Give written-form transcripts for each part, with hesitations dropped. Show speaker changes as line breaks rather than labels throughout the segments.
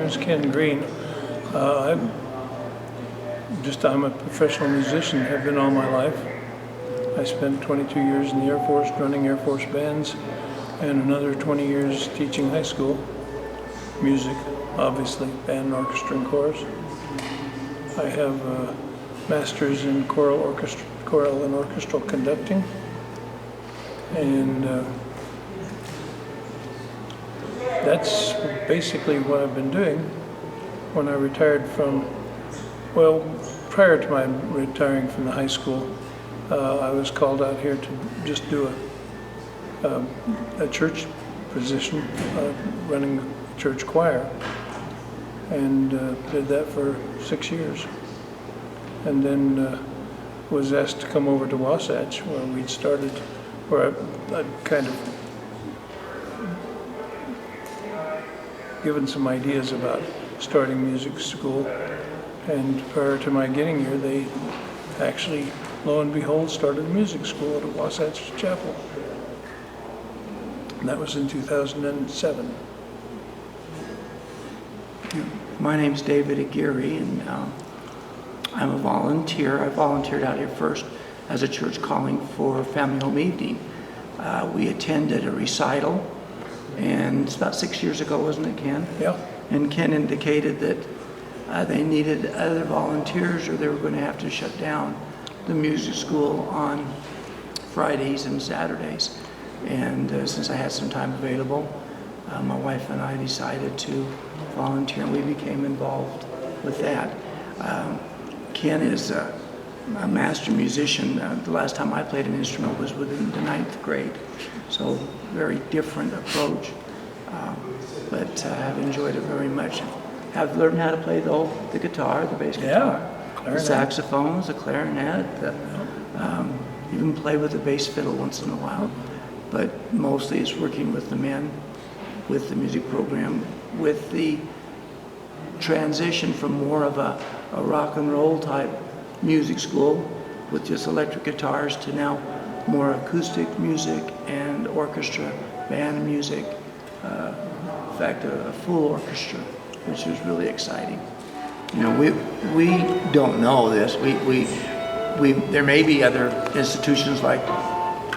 is Ken Green. I'm a professional musician, have been all my life. I spent 22 years in the Air Force running Air Force bands and another 20 years teaching high school music, obviously, band, orchestra, and chorus. I have a master's in choral and orchestral conducting, and that's basically what I've been doing. When I retired prior to my retiring from the high school, I was called out here to just do a church position, running a church choir, and did that for 6 years. And then was asked to come over to Wasatch, where I'd kind of given some ideas about starting music school. And prior to my getting here, they actually, lo and behold, started a music school at Wasatch Chapel. And that was in 2007.
My name's David Aguirre, and I'm a volunteer. I volunteered out here first as a church calling for Family Home Evening. We attended a recital, and it's about 6 years ago, wasn't it, Ken?
Yeah.
And Ken indicated that they needed other volunteers or they were going to have to shut down the music school on Fridays and Saturdays. And since I had some time available, my wife and I decided to volunteer, and we became involved with that. Ken is a master musician. The last time I played an instrument was within the 9th grade, so very different approach. But I've enjoyed it very much. I've learned how to play the guitar, the bass guitar, the saxophones, the clarinet, even play with the bass fiddle once in a while. But mostly it's working with the men, with the music program, with the transition from more of a rock and roll type music school with just electric guitars to now more acoustic music and orchestra, band music. In fact, a full orchestra, which is really exciting. You know, we don't know this. There may be other institutions like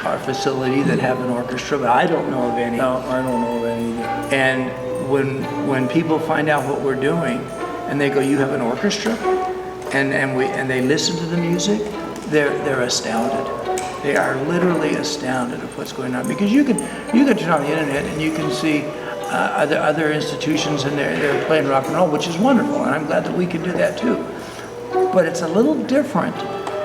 our facility that have an orchestra, but I don't know of any.
No, I don't know of any either.
And when people find out what we're doing, and they go, "You have an orchestra," and they listen to the music, they're astounded. They are literally astounded of what's going on, because you can turn on the internet and you can see other institutions, and they're playing rock and roll, which is wonderful, and I'm glad that we can do that too. But it's a little different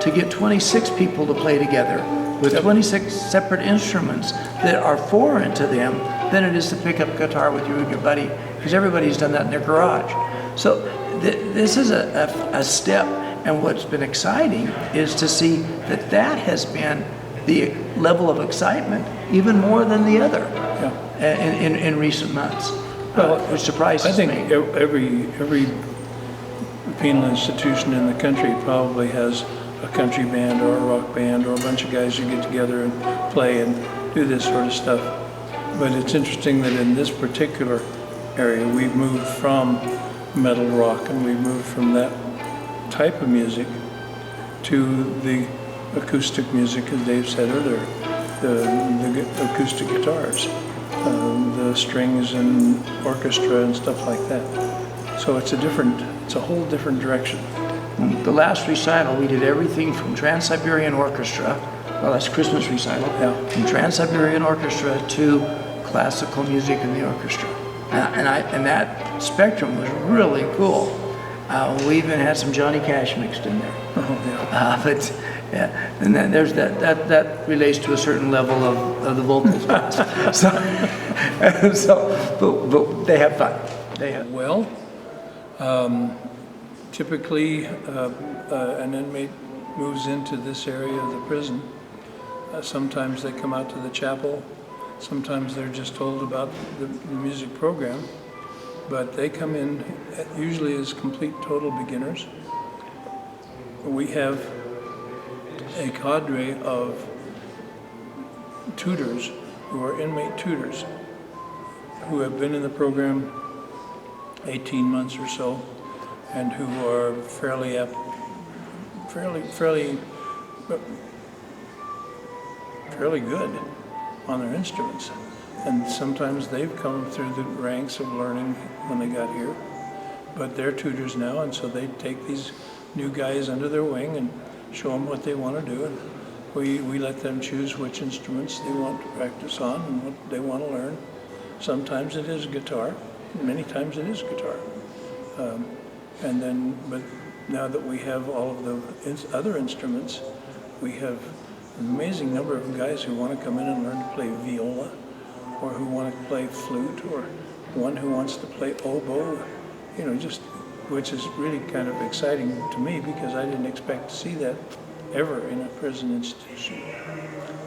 to get 26 people to play together with 26 separate instruments that are foreign to them than it is to pick up a guitar with you and your buddy, because everybody's done that in their garage. So this is a step, and what's been exciting is to see that has been the level of excitement even more than the other. In recent months, which surprises me.
I think every penal institution in the country probably has a country band or a rock band or a bunch of guys who get together and play and do this sort of stuff. But it's interesting that in this particular area, we've moved from metal rock, and we've moved from that type of music to the acoustic music, as Dave said earlier, the acoustic guitars. The strings and orchestra and stuff like that. So it's a whole different direction.
The last recital, we did everything from Trans-Siberian Orchestra, well, that's Christmas recital, from Trans-Siberian Orchestra to classical music in the orchestra. And that spectrum was really cool. We even had some Johnny Cash mixed in there. And then there's that relates to a certain level of the vocals. But they have fun.
Well, typically an inmate moves into this area of the prison. Sometimes they come out to the chapel. Sometimes they're just told about the music program. But they come in usually as complete total beginners. We have a cadre of tutors who are inmate tutors who have been in the program 18 months or so, and who are fairly good on their instruments. And sometimes they've come through the ranks of learning when they got here, but they're tutors now, and so they take these new guys under their wing and show them what they want to do. And we let them choose which instruments they want to practice on and what they want to learn. Sometimes it is guitar, many times it is guitar. But now that we have all of the other instruments, we have an amazing number of guys who want to come in and learn to play viola, or who want to play flute, or one who wants to play oboe, which is really kind of exciting to me because I didn't expect to see that ever in a prison institution.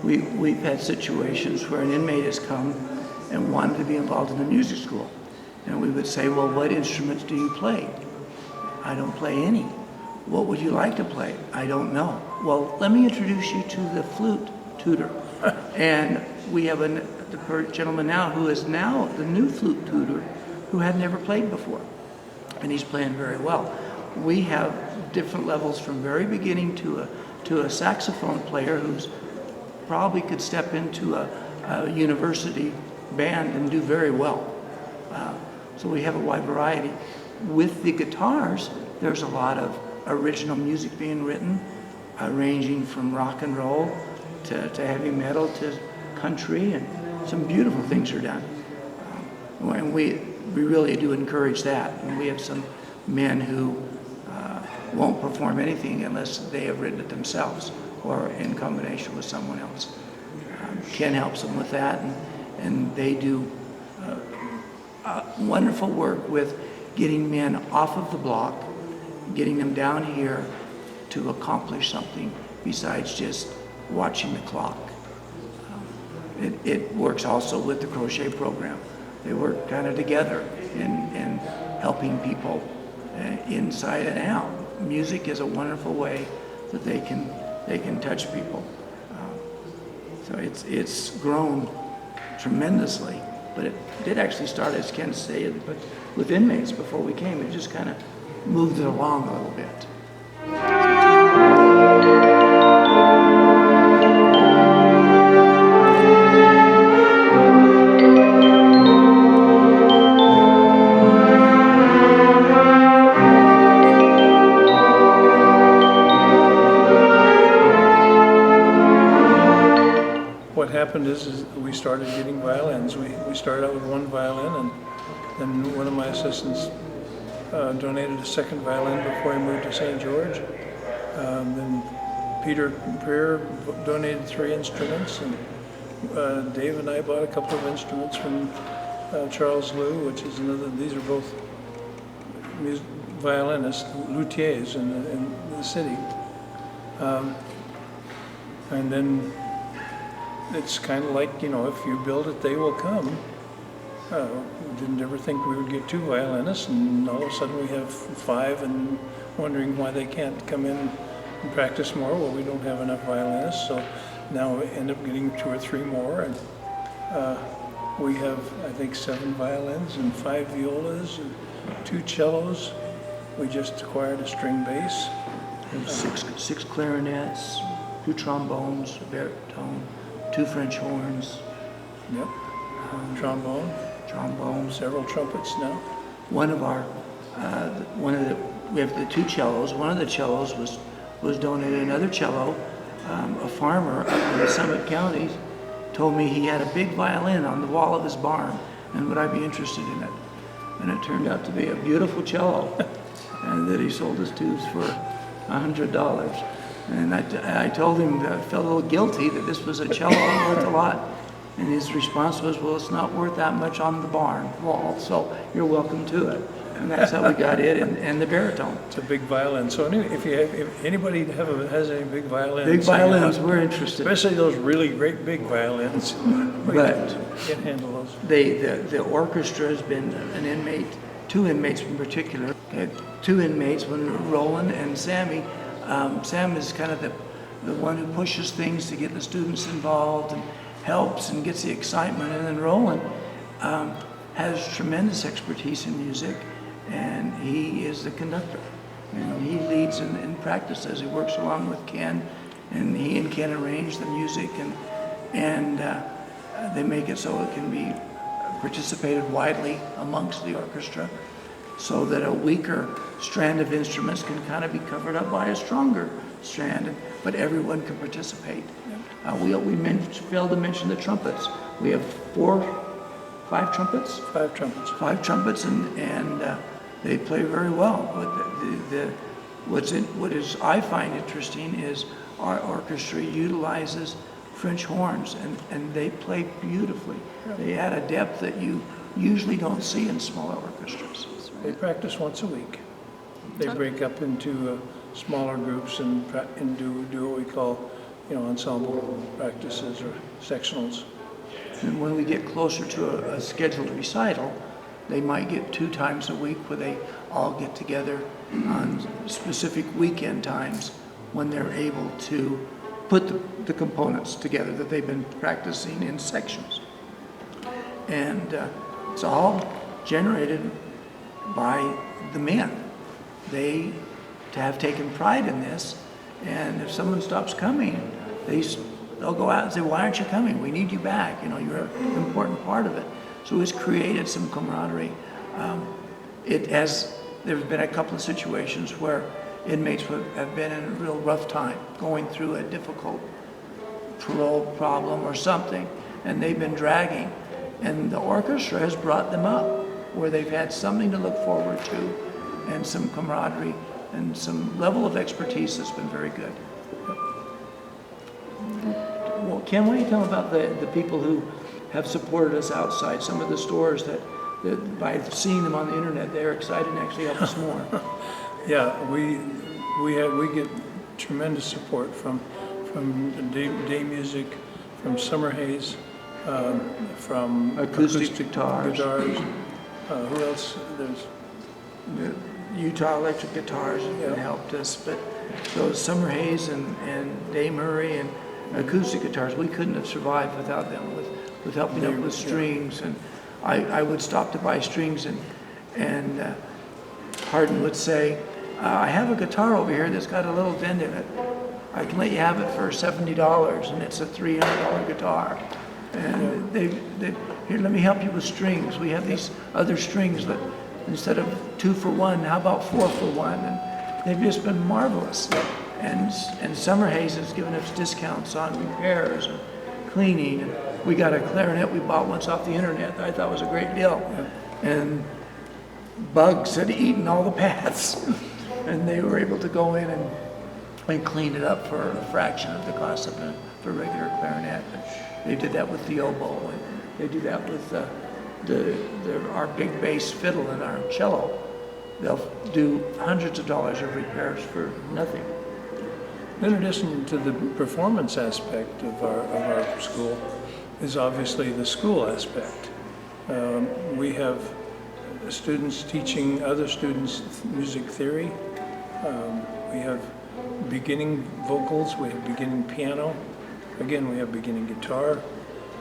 We've had situations where an inmate has come and wanted to be involved in the music school. And we would say, well, what instruments do you play? I don't play any. What would you like to play? I don't know. Well, let me introduce you to the flute tutor. And we have the gentleman now who is now the new flute tutor who had never played before. And he's playing very well. We have different levels from very beginning to a saxophone player who's probably could step into a university band and do very well. So we have a wide variety. With the guitars, there's a lot of original music being written, ranging from rock and roll to heavy metal to country, and some beautiful things are done. And we really do encourage that. And we have some men who won't perform anything unless they have written it themselves or in combination with someone else. Ken helps them with that, and they do wonderful work with getting men off of the block, getting them down here to accomplish something besides just watching the clock. It works also with the crochet program. They work kind of together in helping people inside and out. Music is a wonderful way that they can touch people. So it's grown tremendously, but it did actually start, as Ken said, but with inmates before we came. It just kind of moved it along a little bit.
What happened is we started getting violins. We started out with one violin, and then one of my assistants donated a second violin before he moved to St. George. Then Peter Greer donated 3 instruments, and Dave and I bought a couple of instruments from Charles Liu, which is another. These are both violinists, luthiers in the city. And then it's kind of like, if you build it, they will come. We didn't ever think we would get 2 violinists, and all of a sudden we have 5 and wondering why they can't come in and practice more. Well, we don't have enough violinists, so now we end up getting 2 or 3 more. And we have, I think, 7 violins and 5 violas and 2 cellos. We just acquired a string bass.
And 6 clarinets, 2 trombones, a baritone, 2 French horns.
Yep. Trombone, several trumpets now. We have the 2 cellos. One of the cellos was donated. Another cello, a farmer up in Summit County told me he had a big violin on the wall of his barn, and would I be interested in it? And it turned out to be a beautiful cello, and that he sold his tubes for $100. And I told him that I felt a little guilty that this was a cello worth a lot. And his response was, well, it's not worth that much on the barn wall, so you're welcome to it. And that's how we got it, and the baritone. It's a big violin. So anyway, if anybody has any big violins,
big violins, we're interested.
Especially those really great big violins.
But
can't handle those.
The orchestra has been an inmate, 2 inmates in particular. 2 inmates, when Roland and Sammy. Sam is kind of the one who pushes things to get the students involved and helps and gets the excitement. And then Roland has tremendous expertise in music and he is the conductor. And he leads in practices. He works along with Ken, and he and Ken arrange the music, and they make it so it can be participated widely amongst the orchestra, so that a weaker strand of instruments can kind of be covered up by a stronger strand, but everyone can participate. We failed to mention the trumpets. We have five trumpets?
Five trumpets.
Five trumpets, and they play very well. What I find interesting is our orchestra utilizes French horns, and they play beautifully. They add a depth that you usually don't see in smaller orchestras.
They practice once a week. They break up into smaller groups and do what we call, ensemble practices or sectionals.
And when we get closer to a scheduled recital, they might get 2 times a week where they all get together on specific weekend times when they're able to put the components together that they've been practicing in sections. And it's all generated by the men. They have taken pride in this, and if someone stops coming, they'll go out and say, "Why aren't you coming? We need you back. You're an important part of it." So it's created some camaraderie. There's been a couple of situations where inmates have been in a real rough time, going through a difficult parole problem or something, and they've been dragging. And the orchestra has brought them up, where they've had something to look forward to, and some camaraderie, and some level of expertise that's been very good. Well, Ken, why don't you tell about the people who have supported us outside, some of the stores that by seeing them on the internet, they're excited and actually help us more.
Yeah, we get tremendous support from day music, from Summer Haze, from
acoustic guitars.
Who else? There's
The Utah Electric Guitars have helped us, but those Summer Haze and Day Murray and acoustic guitars, we couldn't have survived without them, with helping up with strings. And I would stop to buy strings, and Hardin would say, "I have a guitar over here that's got a little dent in it. I can let you have it for $70, and it's a $300 guitar. And here, let me help you with strings. We have these other strings that instead of 2 for 1, how about 4 for 1? And they've just been marvelous. And Summer Haze has given us discounts on repairs and cleaning. And we got a clarinet we bought once off the internet that I thought was a great deal. And bugs had eaten all the pads. And they were able to go in and clean it up for a fraction of the cost of a regular clarinet. They did that with the oboe, and they do that with our big bass fiddle and our cello. They'll do hundreds of dollars of repairs for nothing.
In addition to the performance aspect of our school, is obviously the school aspect. We have students teaching other students music theory. We have beginning vocals, we have beginning piano. Again, we have beginning guitar.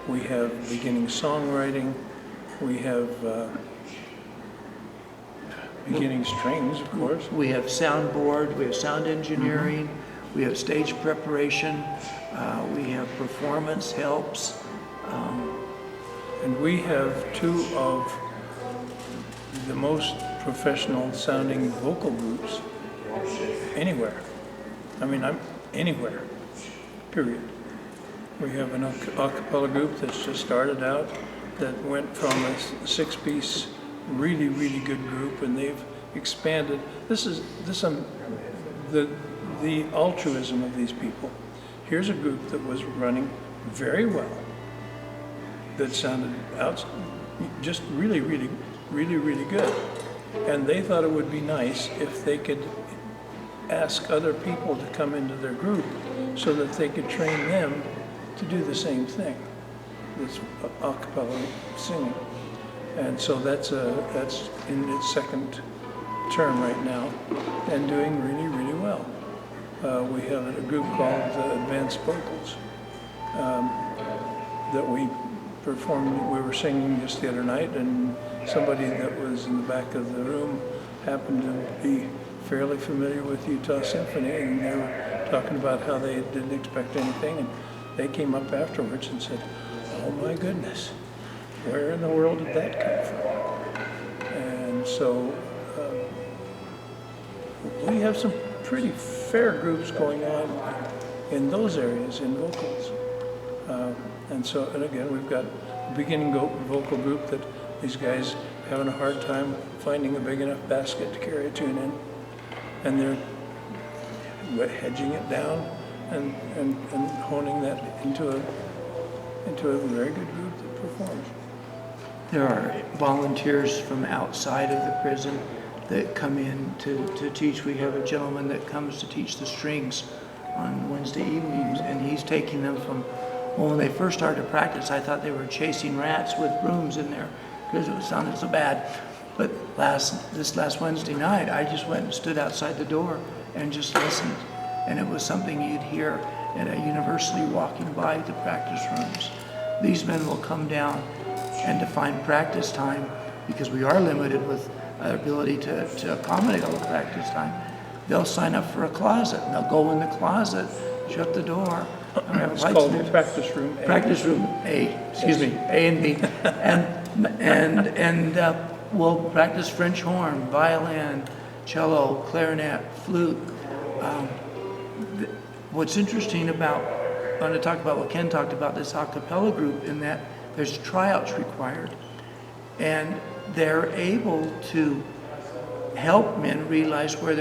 We have beginning songwriting. We have beginning strings, of course.
We have soundboard, we have sound engineering, we have stage preparation, we have performance helps.
And we have 2 of the most professional sounding vocal groups anywhere. I mean, I'm anywhere, period. We have an a cappella group that's just started out that went from a 6-piece, really, really good group, and they've expanded. The altruism of these people. Here's a group that was running very well, that sounded just really, really, really, really good. And they thought it would be nice if they could ask other people to come into their group so that they could train them to do the same thing, this a cappella singing. And so that's in its 2nd term right now, and doing really, really well. We have a group called Advanced Vocals that we performed. We were singing just the other night, and somebody that was in the back of the room happened to be fairly familiar with Utah Symphony, and they were talking about how they didn't expect anything, and they came up afterwards and said, "Oh my goodness, where in the world did that come from?" And so we have some pretty fair groups going on in those areas in vocals. And again, we've got a beginning vocal group that these guys are having a hard time finding a big enough basket to carry a tune in. And they're hedging it down and honing that into a very good group that performs.
There are volunteers from outside of the prison that come in to teach. We have a gentleman that comes to teach the strings on Wednesday evenings, and he's taking them from, well, when they first started to practice, I thought they were chasing rats with brooms in there because it sounded so bad. But this last Wednesday night, I just went and stood outside the door and just listened. And it was something you'd hear at a university walking by the practice rooms. These men will come down and to find practice time, because we are limited with our ability to accommodate all the practice time. They'll sign up for a closet, and they'll go in the closet, shut the door.
It's called practice room A.
Practice room A, excuse me, A and B. And we'll practice French horn, violin, cello, clarinet, flute. What's interesting about, I want to talk about what Ken talked about, this a cappella group, in that there's tryouts required. And they're able to help men realize where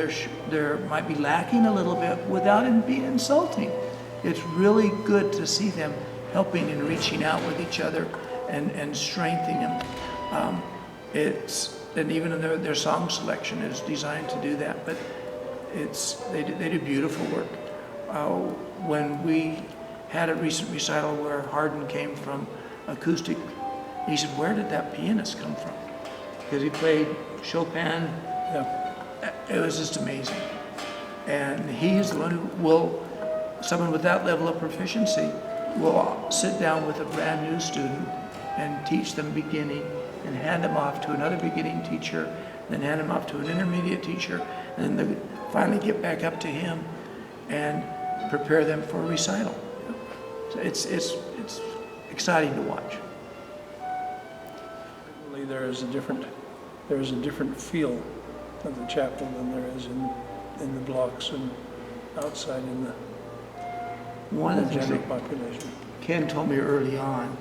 there might be lacking a little bit without it being insulting. It's really good to see them helping and reaching out with each other and strengthening them. And even in their song selection is designed to do that, but they do beautiful work. When we had a recent recital where Hardin came from acoustic, he said, "Where did that pianist come from?" Because he played Chopin. It was just amazing. And he's the one who someone with that level of proficiency will sit down with a brand new student and teach them beginning and hand them off to another beginning teacher, then hand them off to an intermediate teacher, and then finally get back up to him and prepare them for a recital. So it's exciting to watch.
There is a different feel of the chapel than there is in the blocks and outside in the
One of the
general
things
population.
Ken told me early on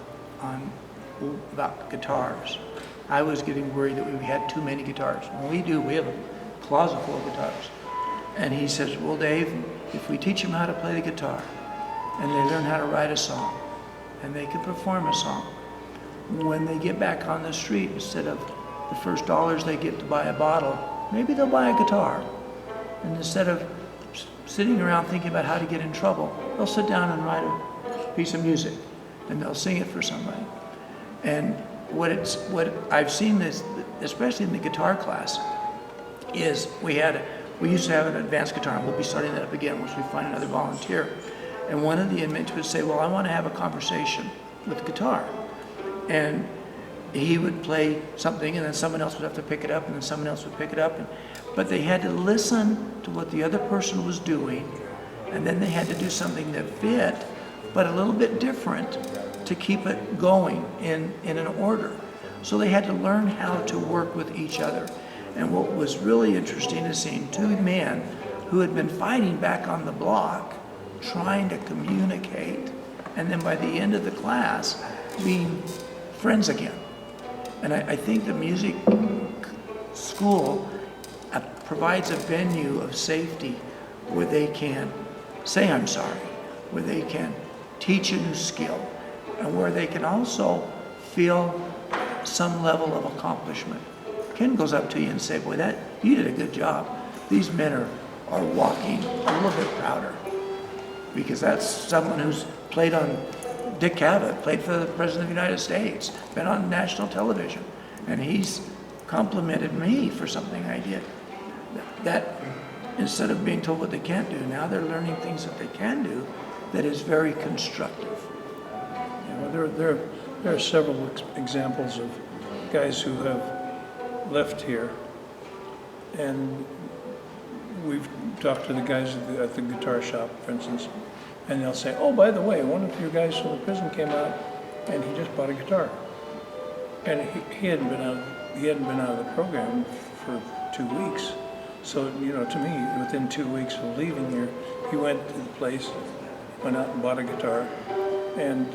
about guitars. I was getting worried that we had too many guitars. When we have a closet full of guitars. And he says, "Well, Dave, if we teach them how to play the guitar and they learn how to write a song and they can perform a song, when they get back on the street, instead of the first dollars they get to buy a bottle, maybe they'll buy a guitar. And instead of sitting around thinking about how to get in trouble, they'll sit down and write a piece of music and they'll sing it for somebody." And what I've seen this, especially in the guitar class, is we used to have an advanced guitar, and we'll be starting that up again once we find another volunteer. And one of the inmates would say, "Well, I want to have a conversation with the guitar." And he would play something, and then someone else would have to pick it up, and then someone else would pick it up. But they had to listen to what the other person was doing, and then they had to do something that fit, but a little bit different to keep it going in an order. So they had to learn how to work with each other. And what was really interesting is seeing two men who had been fighting back on the block, trying to communicate, and then by the end of the class, being friends again. And I think the music school provides a venue of safety where they can say "I'm sorry," where they can teach a new skill, and where they can also feel some level of accomplishment. Ken goes up to you and say, "Boy, you did a good job. These men are walking a little bit prouder," because that's someone who's played on Dick Cavett, played for the President of the United States, been on national television, and he's complimented me for something I did. That instead of being told what they can't do, now they're learning things that they can do that is very constructive.
There are several examples of guys who have left here And we've talked to the guys at the guitar shop, for instance, and they'll say, "Oh, by the way, one of your guys from the prison came out, and he just bought a guitar." And he hadn't been out of the program for 2 weeks. So, you know, to me, within 2 weeks of leaving here, he went to the place, went out and bought a guitar, and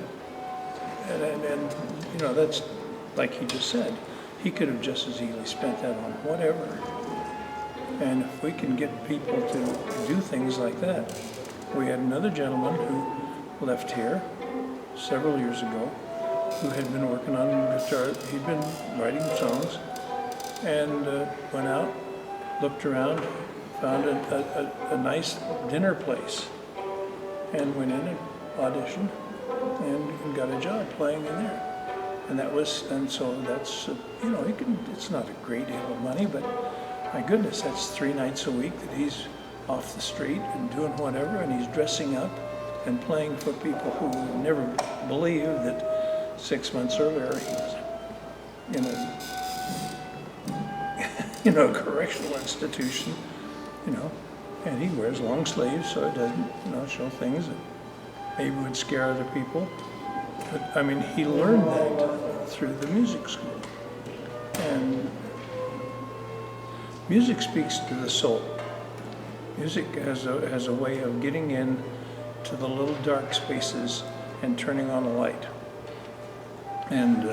you know, that's like he just said. He could have just as easily spent that on whatever. And if we can get people to do things like that. We had another gentleman who left here several years ago who had been working on guitar. He'd been writing songs and went out, looked around, found a nice dinner place and went in and auditioned and got a job playing in there. And so that's, you know, it's not a great deal of money, but my goodness, that's 3 nights a week that he's off the street and doing whatever, and he's dressing up and playing for people who would never believe that 6 months earlier he was in a correctional institution, you know, and he wears long sleeves so it doesn't, you know, show things that maybe would scare other people. But I mean, he learned that through the music school. And music speaks to the soul. Music has a way of getting in to the little dark spaces and turning on a light. And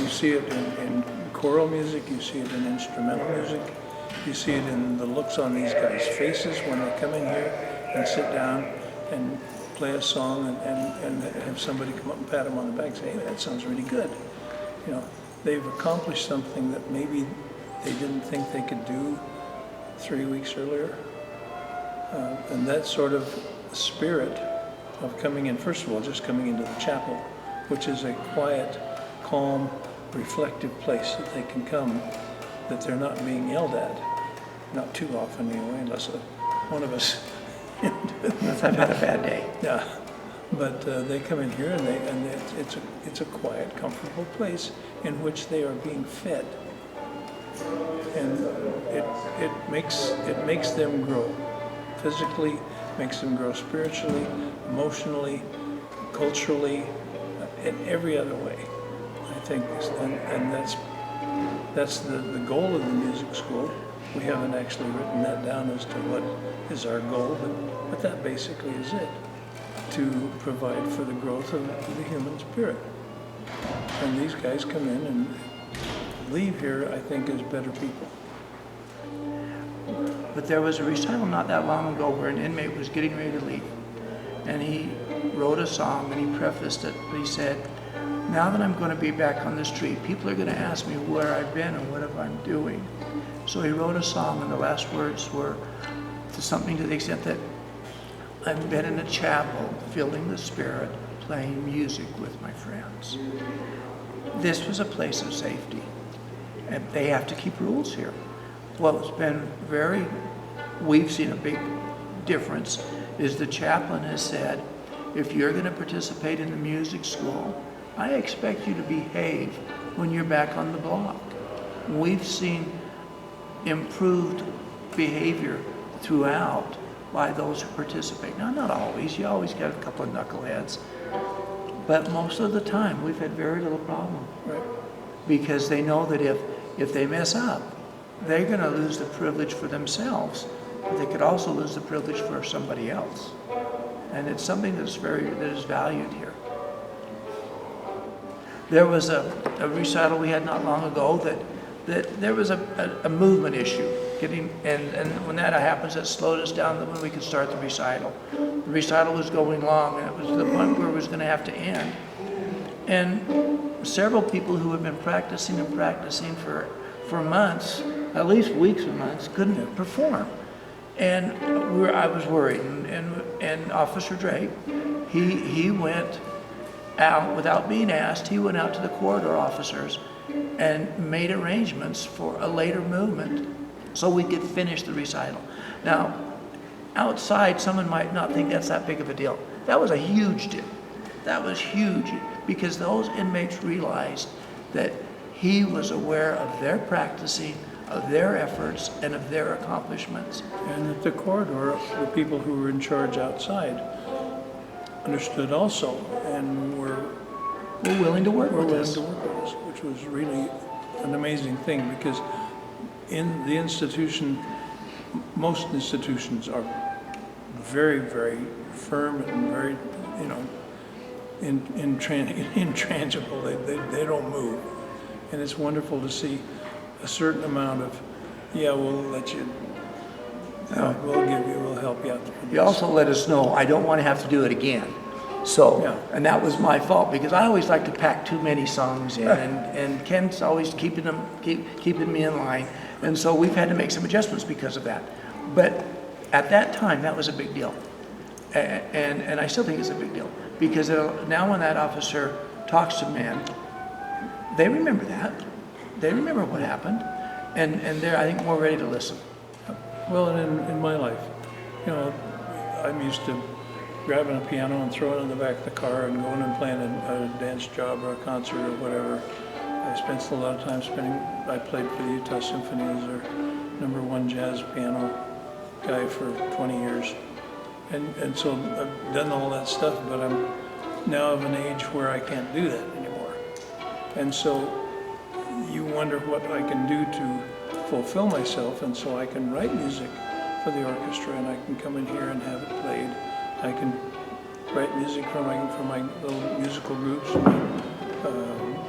you see it in choral music, you see it in instrumental music, you see it in the looks on these guys' faces when they come in here and sit down and play a song and have somebody come up and pat them on the back and say, "Hey, that sounds really good." You know, they've accomplished something that maybe they didn't think they could do 3 weeks earlier. And that sort of spirit of coming in, first of all, just coming into the chapel, which is a quiet, calm, reflective place that they can come, that they're not being yelled at. Not too often anyway, unless one of us
Unless I've had a bad day.
yeah, but they come in here and it's a quiet, comfortable place in which they are being fed, and it makes them grow physically, makes them grow spiritually, emotionally, culturally, in every other way. I think, and that's the goal of the music school. We haven't actually written that down as to what is our goal, but that basically is it, to provide for the growth of the human spirit. And these guys come in and leave here, I think, as better people.
But there was a recital not that long ago where an inmate was getting ready to leave. And he wrote a song and he prefaced it, but he said, "Now that I'm going to be back on the street, people are going to ask me where I've been and what I'm doing." So he wrote a song, and the last words were something to the extent that, "I've been in a chapel, feeling the spirit, playing music with my friends." This was a place of safety, and they have to keep rules here. What's been we've seen a big difference is the chaplain has said, if you're going to participate in the music school, I expect you to behave when you're back on the block. We've seen improved behavior throughout by those who participate. Now, not always. You always get a couple of knuckleheads. But most of the time, we've had very little problem.
Right.
Because they know that if they mess up, they're going to lose the privilege for themselves. But they could also lose the privilege for somebody else. And it's something that is valued here. There was a recital we had not long ago that there was a movement issue. And when that happens, it slowed us down when we could start the recital. The recital was going long, and it was to the point where it was going to have to end. And several people who had been practicing for months, at least weeks and months, couldn't perform. And I was worried. And Officer Drake, he went out without being asked. He went out to the corridor officers and made arrangements for a later movement so we could finish the recital. Now, outside, someone might not think that's that big of a deal. That was a huge deal. That was huge because those inmates realized that he was aware of their practicing, of their efforts and of their accomplishments.
And at the corridor, the people who were in charge outside understood also and were
Willing to work with
willing
us.
to work with us, which was really an amazing thing, because in the institution, most institutions are very, very firm and very, you know, intransible. They don't move. And it's wonderful to see a certain amount of, yeah, we'll let you, we'll help you out.
You also let us know, I don't want to have to do it again. So,
Yeah.
and that was my fault, because I always like to pack too many songs in, and Ken's always keeping me in line. And so we've had to make some adjustments because of that. But at that time, that was a big deal. And I still think it's a big deal, because now when that officer talks to men, they remember that. They remember what happened, and they're, I think, more ready to listen.
Well, and in my life, you know, I'm used to grabbing a piano and throwing it in the back of the car and going and playing a dance job or a concert or whatever. I spent a lot of time I played for the Utah Symphony as their #1 jazz piano guy for 20 years. And so I've done all that stuff, but I'm now of an age where I can't do that anymore. And so you wonder what I can do to fulfill myself, and so I can write music for the orchestra, and I can come in here and have it played. I can write music for my little musical groups,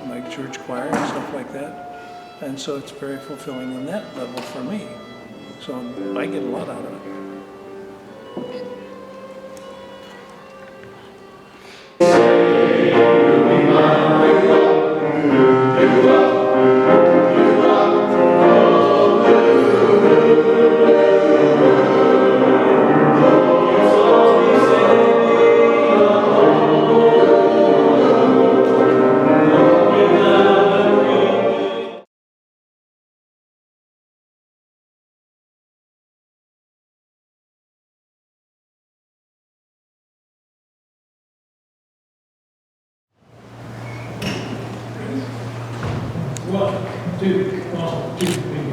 my church choir and stuff like that. And so it's very fulfilling on that level for me. So I get a lot out of it.
One, two, 1, 2, 3.